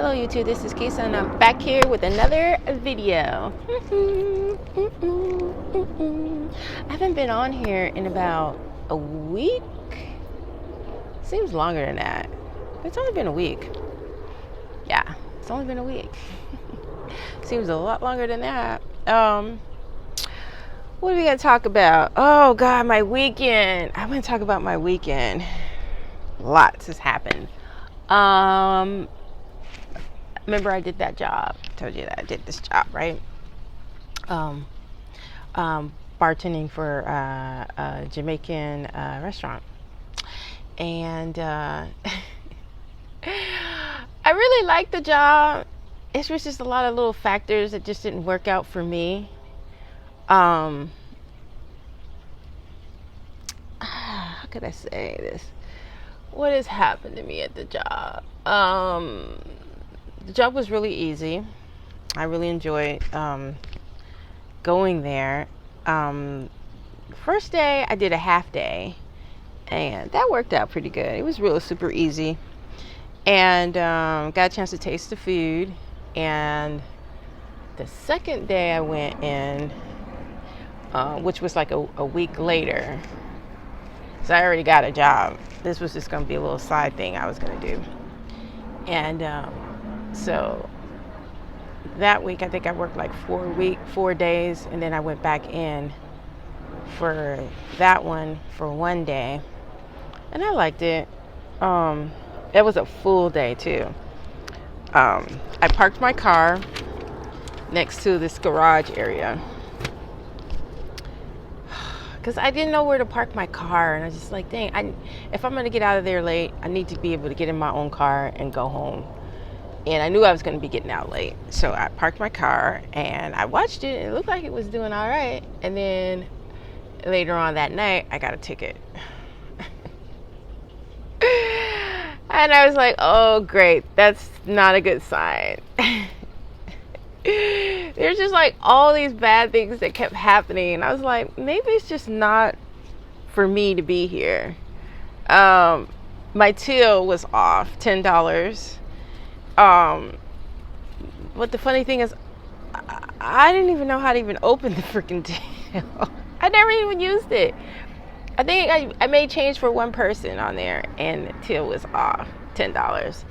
Hello YouTube, this is Kisa and I'm back here with another video. I haven't been on here in about a week. Seems longer than that. It's only been a week. Yeah, it's only been a week. Seems a lot longer than that. What are we gonna talk about? Oh God, my weekend. I want to talk about my weekend. Lots has happened. Remember I did that job. I told you that I did this job, right? Bartending for a Jamaican restaurant. And I really liked the job. It was just a lot of little factors that just didn't work out for me. How could I say this? What has happened to me at the job? The job was really easy. I really enjoyed going there. First day I did a half day, and that worked out pretty good. It was really super easy, and got a chance to taste the food. And the second day I went in, which was like a week later, so I already got a job. This was just going to be a little side thing I was going to do. And so that week I think I worked like 4 days, and then I went back in for that one for one day, and I liked it. It was a full day too. I parked my car next to this garage area because I didn't know where to park my car, and I was just like, dang, if I'm going to get out of there late, I need to be able to get in my own car and go home. And I knew I was going to be getting out late, so I parked my car and I watched it, and it looked like it was doing all right. And then later on that night I got a ticket. And I was like, oh great, that's not a good sign. There's just like all these bad things that kept happening, and I was like, maybe it's just not for me to be here. My till was off $10. But the funny thing is, I didn't even know how to even open the freaking till. I never even used it. I think I made change for one person on there, and the till was off $10.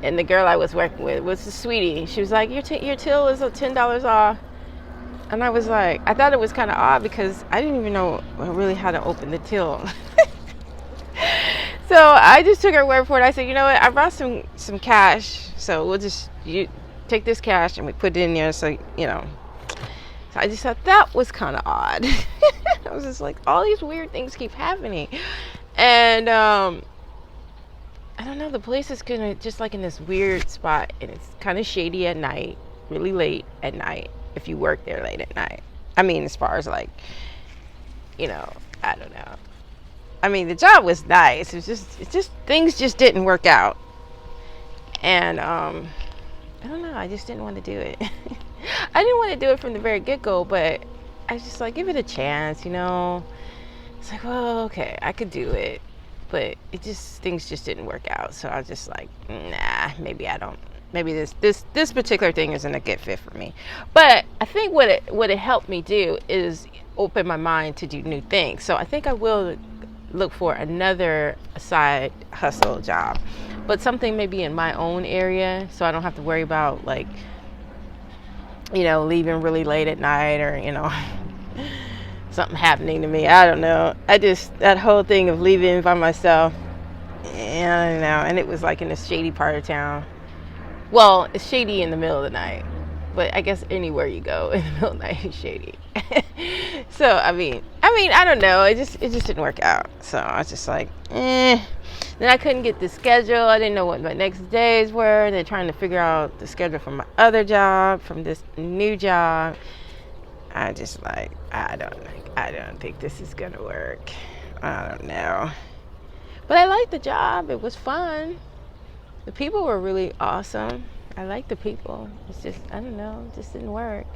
And the girl I was working with was a sweetie. She was like, your till is $10 off. And I was like, I thought it was kind of odd because I didn't even know really how to open the till. So I just took her word for it. I said, you know what? I brought some cash, so we'll just take this cash and we put it in there. So So I just thought that was kind of odd. I was just like, all these weird things keep happening, and I don't know. The place is kind of just like in this weird spot, and it's kind of shady at night, really late at night. If you work there late at night, I mean, as far as like, I don't know. I mean, the job was nice. It's just things just didn't work out. And I don't know, I just didn't want to do it. I didn't want to do it from the very get-go, but I was just like, give it a chance, It's like, well, okay, I could do it, but things just didn't work out. So I was just like, nah, maybe this particular thing isn't a good fit for me. But I think what it helped me do is open my mind to do new things. So I think I will look for another side hustle job, but something maybe in my own area, so I don't have to worry about like, leaving really late at night, or something happening to me. I don't know. That whole thing of leaving by myself, I don't know. And it was like in a shady part of town. Well, it's shady in the middle of the night, but I guess anywhere you go in the middle of the night is shady. So I mean, I don't know. It just didn't work out. So I was just like, Then I couldn't get the schedule. I didn't know what my next days were. They're trying to figure out the schedule from my other job, from this new job. I just like, I don't think this is gonna work. I don't know. But I liked the job. It was fun. The people were really awesome. I like the people. It's just, I don't know, it just didn't work.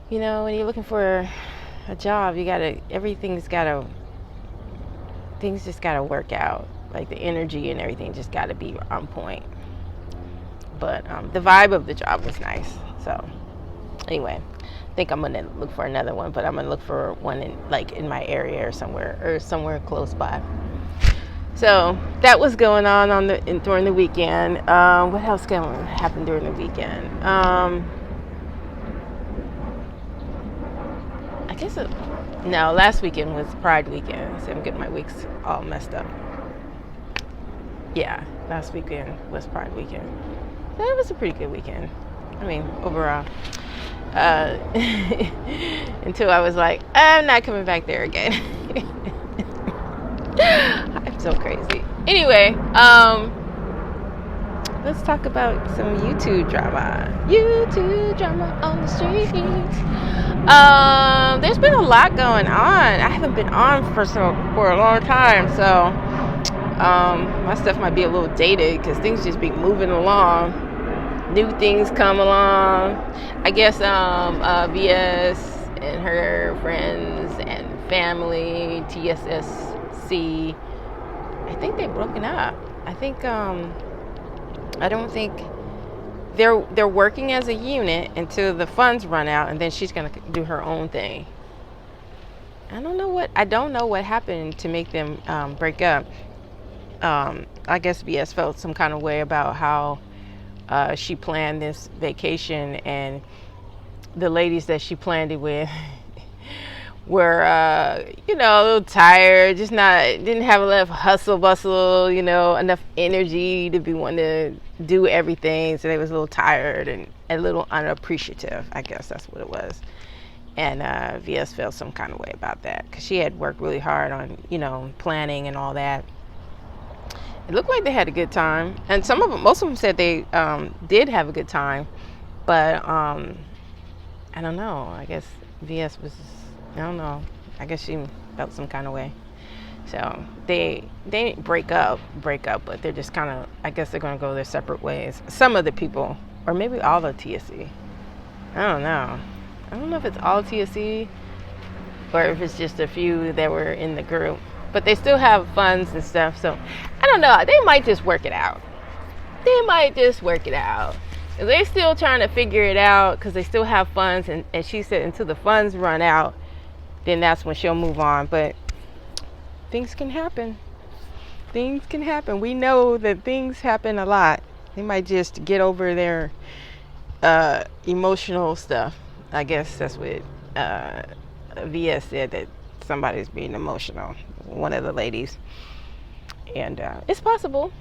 When you're looking for a job, things just gotta work out. Like the energy and everything just gotta be on point. But the vibe of the job was nice. So anyway, I think I'm gonna look for another one, but I'm gonna look for one in my area or somewhere close by. So that was going on during the weekend. What else happened during the weekend? I guess no, last weekend was Pride weekend, so I'm getting my weeks all messed up. Yeah, last weekend was Pride weekend. So it was a pretty good weekend. I mean, overall. Until I was like, I'm not coming back there again. I'm so crazy. Anyway, let's talk about some YouTube drama. YouTube drama on the streets. There's been a lot going on. I haven't been on for a long time, so my stuff might be a little dated because things just be moving along. New things come along. I guess VS and her friends and family, TSSC, I think they've broken up. I think I don't think they're working as a unit until the funds run out, and then she's gonna do her own thing. I don't know what happened to make them break up. I guess VS felt some kind of way about how she planned this vacation, and the ladies that she planned it with were a little tired, didn't have enough hustle bustle, enough energy to be one to do everything. So they was a little tired and a little unappreciative. I guess that's what it was. And VS felt some kind of way about that because she had worked really hard on planning and all that. It looked like they had a good time, and most of them said they did have a good time, but I don't know. I guess VS was, I don't know. I guess she felt some kind of way. So they didn't break up, but they're just kind of, I guess they're going to go their separate ways. Some of the people, or maybe all of TSC. I don't know. I don't know if it's all TSC or if it's just a few that were in the group. But they still have funds and stuff, so I don't know. They might just work it out. They're still trying to figure it out because they still have funds, and she said until the funds run out, then that's when she'll move on. But things can happen. We know that things happen a lot. They might just get over their emotional stuff. I guess that's what VS said, that somebody's being emotional, one of the ladies. And it's possible,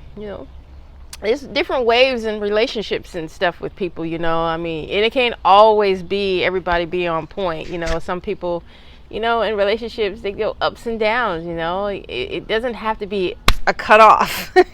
there's different waves in relationships and stuff with people, I mean, and it can't always be everybody be on point. Some people, in relationships, they go ups and downs. It doesn't have to be a cutoff. You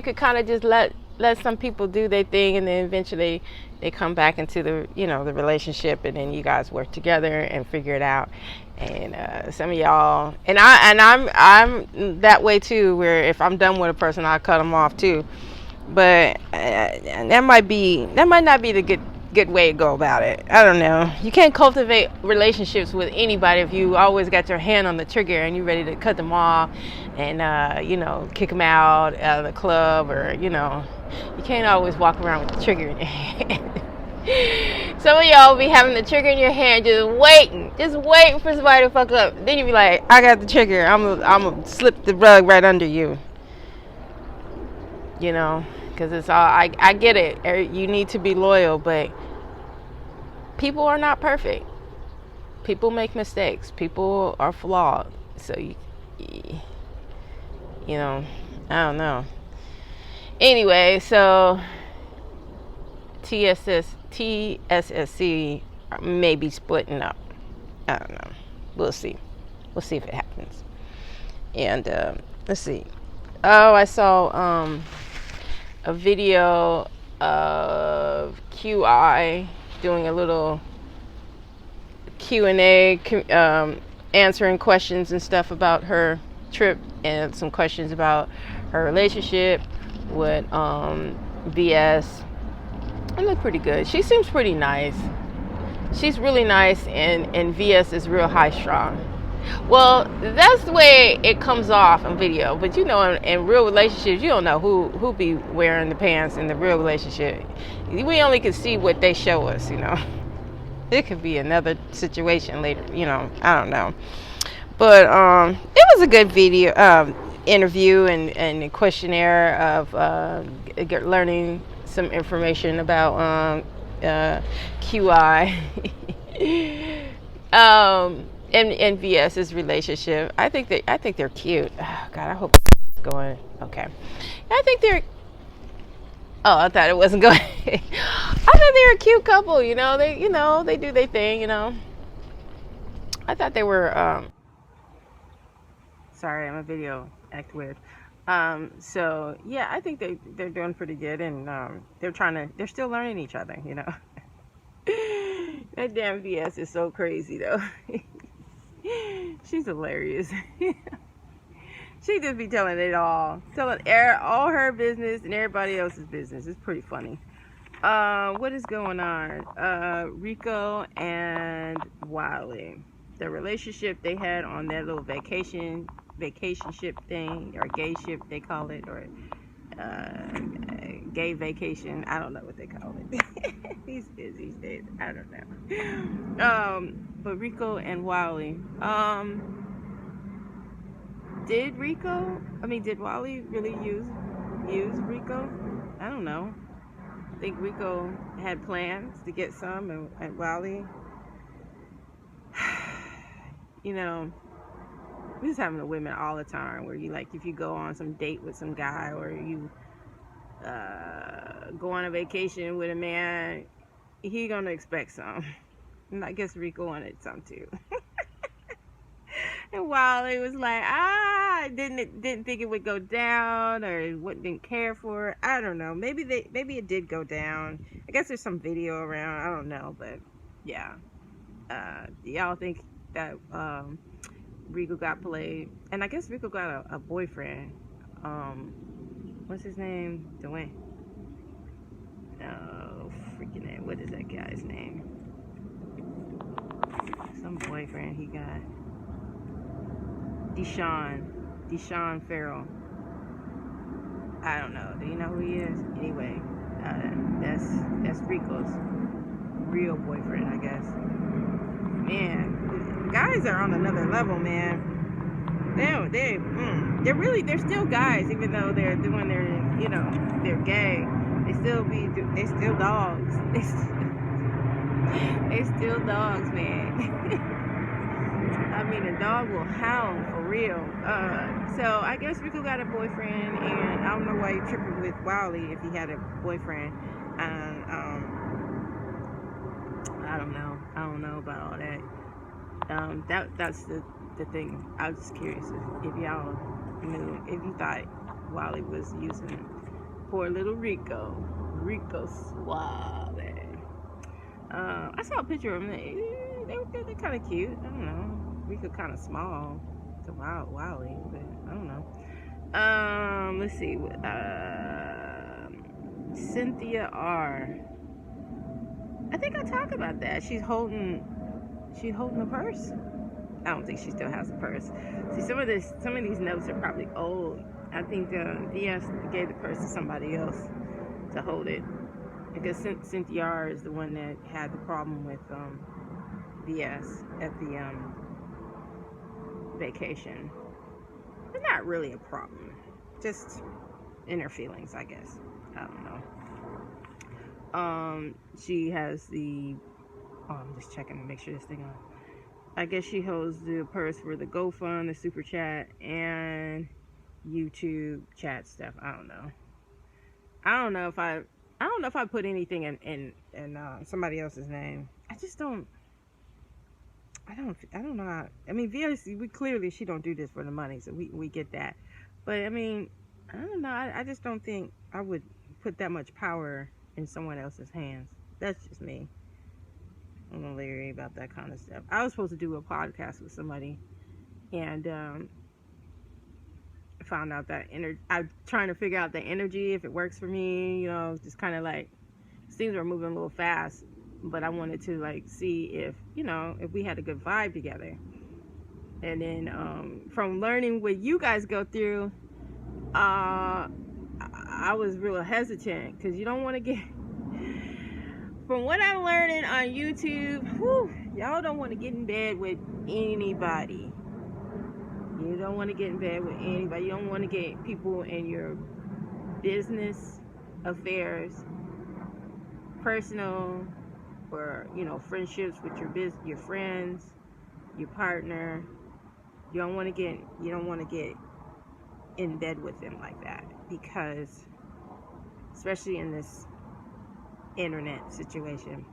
could kind of just let some people do their thing, and then eventually they come back into the the relationship, and then you guys work together and figure it out. And some of y'all, and I'm that way too, where if I'm done with a person, I'll cut them off too. But that might not be the good way to go about it. I don't know. You can't cultivate relationships with anybody if you always got your hand on the trigger and you're ready to cut them off and kick them out of the club, or you can't always walk around with the trigger in your hand. Some of y'all be having the trigger in your hand, just waiting for somebody to fuck up. Then you be like, I got the trigger, I'm gonna slip the rug right under you. Because it's all, I get it. You need to be loyal, but people are not perfect. People make mistakes. People are flawed. So I don't know. Anyway, so TSSC may be splitting up. I don't know. We'll see if it happens. And let's see. Oh, I saw a video of QI doing a little Q&A, answering questions and stuff about her trip, and some questions about her relationship with VS. It looked pretty good. She seems pretty nice. She's really nice, and VS is real high strung. Well, that's the way it comes off on video. But you know, in real relationships, you don't know who be wearing the pants in the real relationship. We only can see what they show us. You know, it could be another situation later. You know, I don't know. But it was a good video interview and a questionnaire of learning some information about QI. And VS's relationship. I think they're cute. Oh, God, I hope it's going okay. I think they're. Oh, I thought it wasn't going. I thought they were a cute couple. You know, they do their thing. You know, I thought they were. Sorry, I'm a video act weird. So yeah, I think they're doing pretty good, and they're still learning each other. You know, that damn VS is so crazy though. She's hilarious. She just be telling it all her business and everybody else's business. It's pretty funny. What is going on? Rico and Wiley, the relationship they had on that little vacation ship thing, or gay ship they call it, or gay vacation. I don't know what they call it. These days, I don't know. But Rico and Wiley. Did Wally really use Rico? I don't know. I think Rico had plans to get some, and Wally, you know, this happens to women all the time, where you, like, if you go on some date with some guy, or you go on a vacation with a man, he gonna expect some. And I guess Rico wanted some too. And Wally was like, didn't think it would go down, or didn't care for it. I don't know. Maybe it did go down. I guess there's some video around. I don't know, but yeah. Y'all think that Rico got played? And I guess Rico got a boyfriend. What's his name? Dwayne. Oh, freaking name. What is that guy's name? Some boyfriend he got. Deshaun Farrell. I don't know. Do you know who he is? Anyway, that's Rico's real boyfriend, I guess. Man, guys are on another level, man. They're still guys, even though they're gay. They still dogs. They still dogs, man. I mean, a dog will hound for real. So I guess Rico got a boyfriend, and I don't know why he tripping with Wiley if he had a boyfriend. And I don't know about all that. That's the thing. I was just curious if y'all knew, if you thought Wiley was using poor little Rico Suave. I saw a picture of them. They're kind of cute. I don't know. Rico kind of small to Wiley, but I don't know. Let's see. Cynthia R. I think I talked about that. She's holding a purse. I don't think she still has a purse. See, some of these notes are probably old. I think VS gave the purse to somebody else to hold it, because Cynthia R is the one that had the problem with VS at the vacation. It's not really a problem, just inner feelings, I guess. I don't know. She has the. Oh, I'm just checking to make sure this thing on. I guess she holds the purse for the GoFund, the Super Chat, and YouTube chat stuff. I don't know. I don't know if I put anything in somebody else's name. I just don't. I don't know how. I mean, VS, she don't do this for the money, so we get that. But I mean, I don't know. I just don't think I would put that much power in someone else's hands. That's just me. I'm leery about that kind of stuff. I was supposed to do a podcast with somebody, and found out that I'm trying to figure out the energy, if it works for me. You know, just kind of like things were moving a little fast, but I wanted to like see if we had a good vibe together. And then from learning what you guys go through, I was real hesitant because you don't want to get. From what I'm learning on YouTube, y'all don't want to get in bed with anybody. You don't want to get in bed with anybody. You don't want to get people in your business affairs, personal, or friendships with your friends, your partner. You don't want to get in bed with them like that, because especially in this internet situation,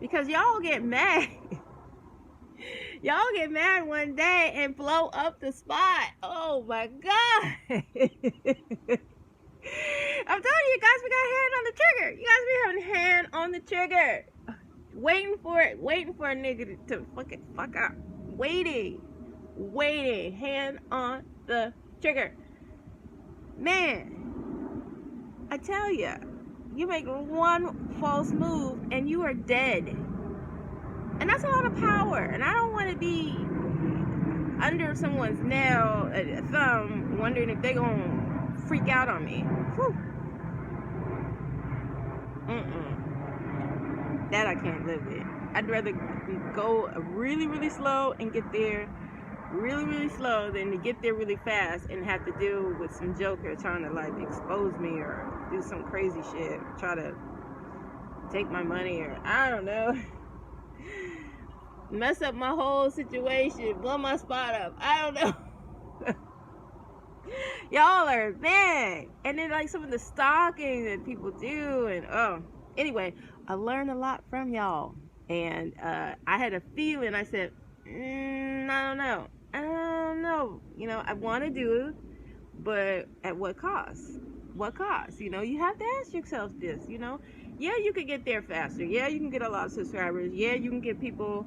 because y'all get mad. Y'all get mad one day and blow up the spot. Oh my god. I'm telling you guys, we got hand on the trigger. You guys be having hand on the trigger, waiting for a nigga to fuck up, waiting, hand on the trigger. Man, I tell ya, you make one false move and you are dead. And that's a lot of power. And I don't want to be under someone's thumb, wondering if they gonna freak out on me. Whew. That I can't live with. I'd rather go really, really slow and get there really, really slow than to get there really fast and have to deal with some joker trying to like expose me or do some crazy shit, try to take my money, or I don't know, mess up my whole situation, blow my spot up. I don't know. Y'all are bad. And then like some of the stalking that people do, and anyway, I learned a lot from y'all, and I had a feeling. I said, I don't know. I want to do it, but at what cost? What cost? You have to ask yourself this. Yeah, you could get there faster. Yeah, you can get a lot of subscribers. Yeah, you can get people,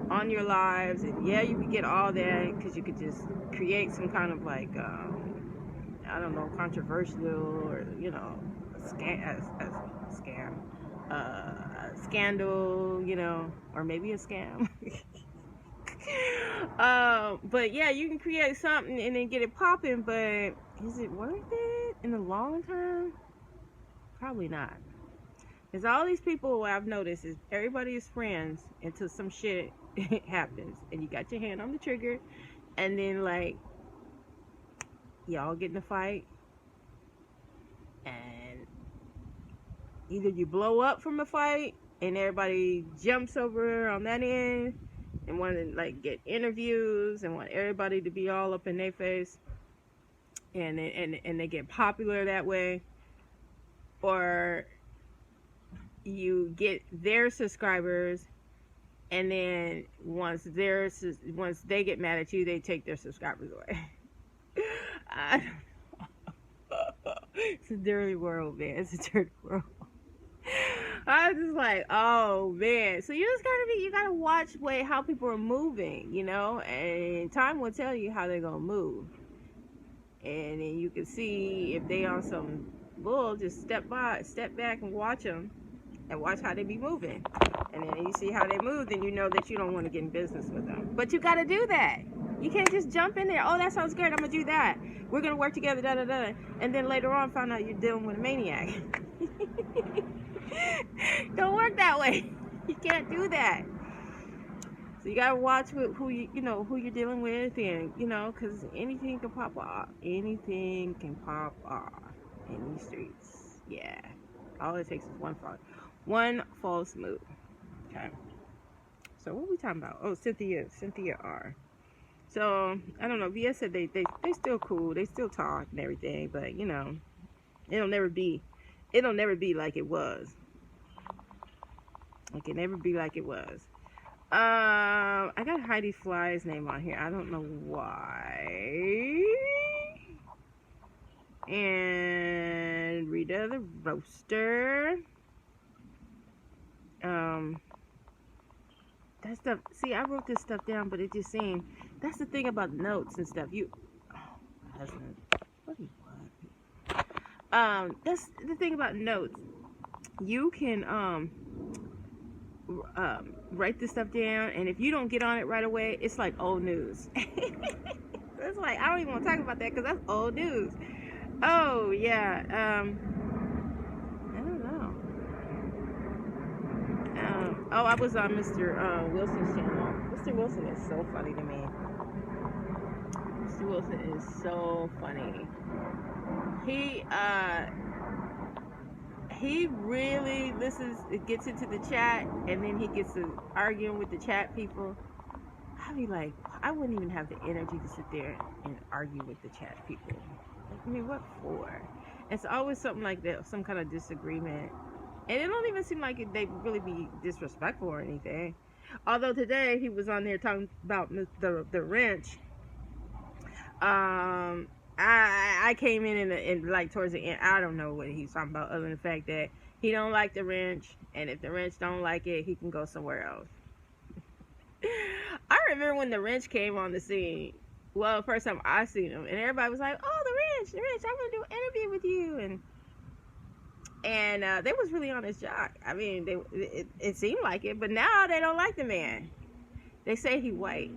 on your lives, and yeah, you could get all that because you could just create some kind of like, I don't know, controversial or scandal, or maybe a scam. But yeah, you can create something and then get it popping, but is it worth it in the long term? Probably not. Because all these people, what I've noticed is everybody is friends until some shit happens and you got your hand on the trigger, and then like y'all get in a fight, and either you blow up from a fight and everybody jumps over on that end and want to like get interviews and want everybody to be all up in their face, and they get popular that way, or you get their subscribers, and then once they get mad at you, they take their subscribers away. I don't know. It's a dirty world, man. It's a dirty world. I was just like, oh man. So you gotta watch how people are moving, and time will tell you how they're gonna move. And then you can see if they on some bull, just step back and watch them, and watch how they be moving. And then you see how they move, then you know that you don't want to get in business with them. But you gotta do that. You can't just jump in there. Oh, that sounds good. I'm gonna do that. We're gonna work together, da da da. And then later on, find out you're dealing with a maniac. Don't work that way. You can't do that. So you gotta watch who you're dealing with, and because anything can pop off. Anything can pop off in these streets. Yeah. All it takes is one false move. Okay. So what are we talking about? Oh, Cynthia R. So I don't know. VS said they still cool. They still talk and everything, but it'll never be like it was. It can never be like it was. I got Heidi Fly's name on here. I don't know why. And Rita the Roaster. That stuff. See, I wrote this stuff down, but it just seemed. That's the thing about notes and stuff. My husband. What do you want? That's the thing about notes. You can write this stuff down, and if you don't get on it right away, it's like old news. It's like, I don't even want to talk about that because that's old news. Oh yeah, I don't know. Oh, I was on Mr. Wilson's channel. Mr. Wilson is so funny to me. Mr. Wilson is so funny. He really listens, gets into the chat, and then he gets to arguing with the chat people. I'd be like, I wouldn't even have the energy to sit there and argue with the chat people. I mean, what for? It's always something like that, some kind of disagreement. And it don't even seem like they really be disrespectful or anything. Although today he was on there talking about the wrench. I came in and like towards the end, I don't know what he's talking about other than the fact that he don't like the wrench, and if the wrench don't like it, he can go somewhere else. I remember when the wrench came on the scene. Well, first time I seen him, and everybody was like, "Oh, the wrench! I'm gonna do an interview with you." And they was really on his jock. I mean, it seemed like it, but now they don't like the man. They say he white.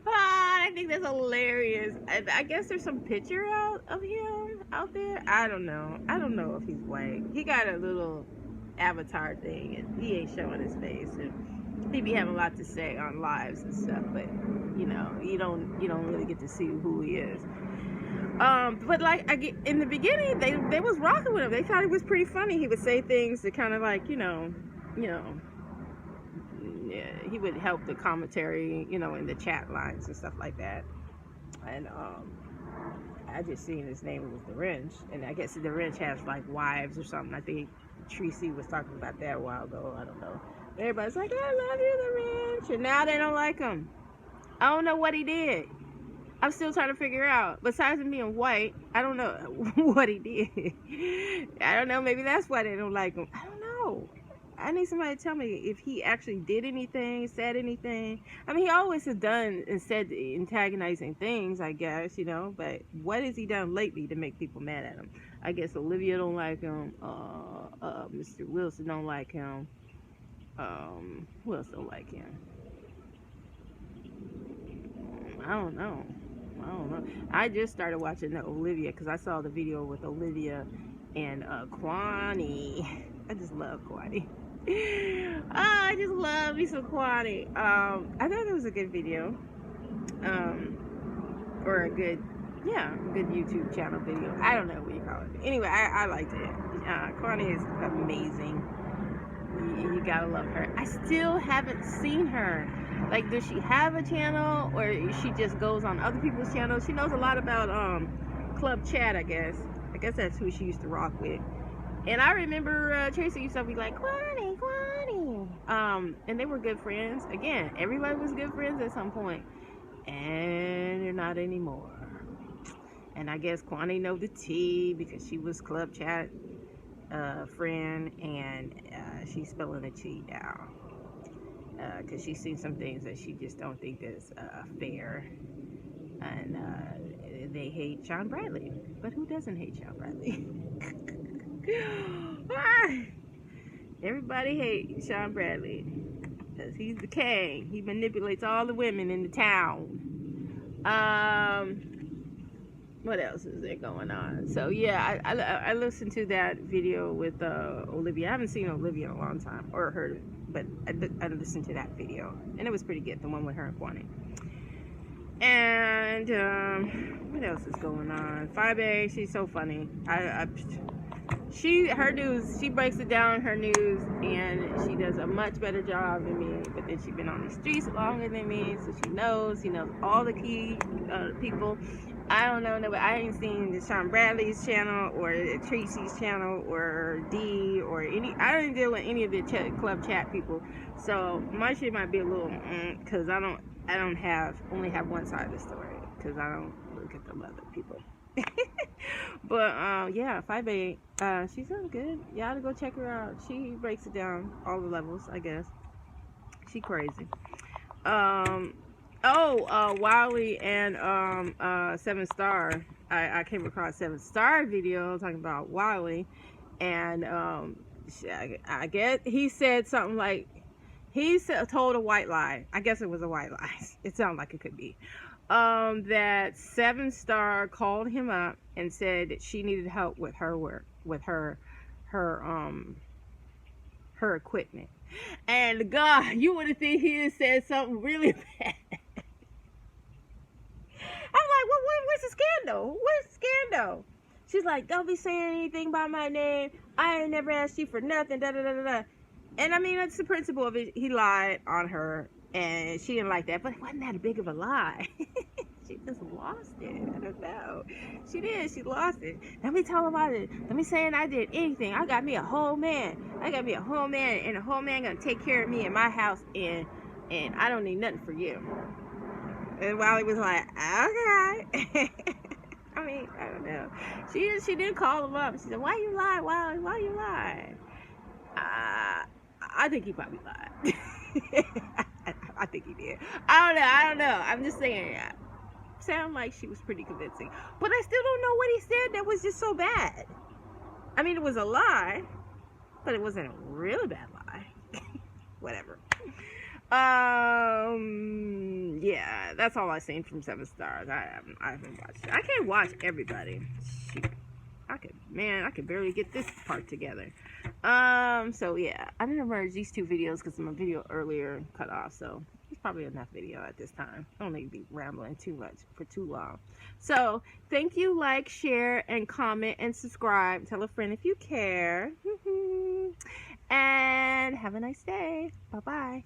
I think that's hilarious. I guess there's some picture out of him out there. I don't know if he's white. He got a little avatar thing, and he ain't showing his face, and he be having a lot to say on lives and stuff, but you know, you don't really get to see who he is. But like in the beginning, they was rocking with him. They thought he was pretty funny. He would say things that kind of like, yeah, he would help the commentary, in the chat lines and stuff like that. And I just seen his name was the wrench, and I guess the wrench has like wives or something. I think Tracy was talking about that a while ago. I don't know. But everybody's like, I love you, the wrench, and now they don't like him. I don't know what he did. I'm still trying to figure out. Besides him being white, I don't know what he did. I don't know. Maybe that's why they don't like him. I don't know. I need somebody to tell me if he actually did anything, said anything. I mean, he always has done and said antagonizing things, I guess, But what has he done lately to make people mad at him? I guess Olivia don't like him. Mr. Wilson don't like him. Who else don't like him? I don't know. I just started watching the Olivia because I saw the video with Olivia and Kwani. I just love Kwani. I just love me some Kwani. I thought it was a good video. Or a good YouTube channel video. I don't know what you call it. Anyway, I liked it. Kwani is amazing. You gotta love her. I still haven't seen her. Like, does she have a channel, or she just goes on other people's channels? She knows a lot about Club Chat, I guess. I guess that's who she used to rock with. And I remember Tracy used to be like, Kwani. And they were good friends. Again, everybody was good friends at some point. And they're not anymore. And I guess Kwani know the tea because she was Club Chat friend, and she's spilling the tea now. Because she's seen some things that she just don't think is fair. And they hate Sean Bradley. But who doesn't hate Sean Bradley? Everybody hates Sean Bradley. Because he's the king. He manipulates all the women in the town. What else is there going on? So yeah, I listened to that video with Olivia. I haven't seen Olivia in a long time, or heard it, but I listened to that video, and it was pretty good, the one with her and Kwani. And what else is going on? 5A, she's so funny. Her news, she breaks it down, her news, and she does a much better job than me. But then she's been on the streets longer than me, so she knows all the key people. I don't know, but I ain't seen the Sean Bradley's channel or Tracy's channel or D or any. I don't deal with any of the Club Chat people, so my shit might be a little because I only have one side of the story because I don't look at the other people. But yeah, 5'8", she's doing good. You ought to go check her out. She breaks it down all the levels, I guess. She crazy. Wiley and 7 Star. I came across 7 Star video talking about Wiley, and I guess he said something like, told a white lie. I guess it was a white lie. It sounded like it could be. That 7 Star called him up and said that she needed help with her work, with her her equipment. And God, you would have think he had said something really bad. I'm like, where's the scandal? Where's the scandal? She's like, don't be saying anything about my name. I ain't never asked you for nothing. Da da da da da. And I mean, that's the principle of it. He lied on her, and she didn't like that. But it wasn't that big of a lie. She just lost it. I don't know. She did. She lost it. Let me tell about it. Let me saying I did anything. I got me a whole man. I got me a whole man, and a whole man gonna take care of me in my house, and I don't need nothing for you. And Wally was like, okay. I mean, I don't know. She did call him up. She said, why you lie, Wally? Why you lie? I think he probably lied. I think he did. I don't know. I'm just saying. Sound like she was pretty convincing. But I still don't know what he said that was just so bad. I mean, it was a lie, but it wasn't a really bad lie. Whatever. Yeah, that's all I've seen from 7 Stars. I haven't watched it. I can't watch everybody. Shoot. I could barely get this part together. So yeah, I didn't merge these 2 videos because my video earlier cut off, so it's probably enough video at this time. I don't need to be rambling too much for too long. So thank you, like, share, and comment, and subscribe. Tell a friend if you care. And have a nice day. Bye-bye.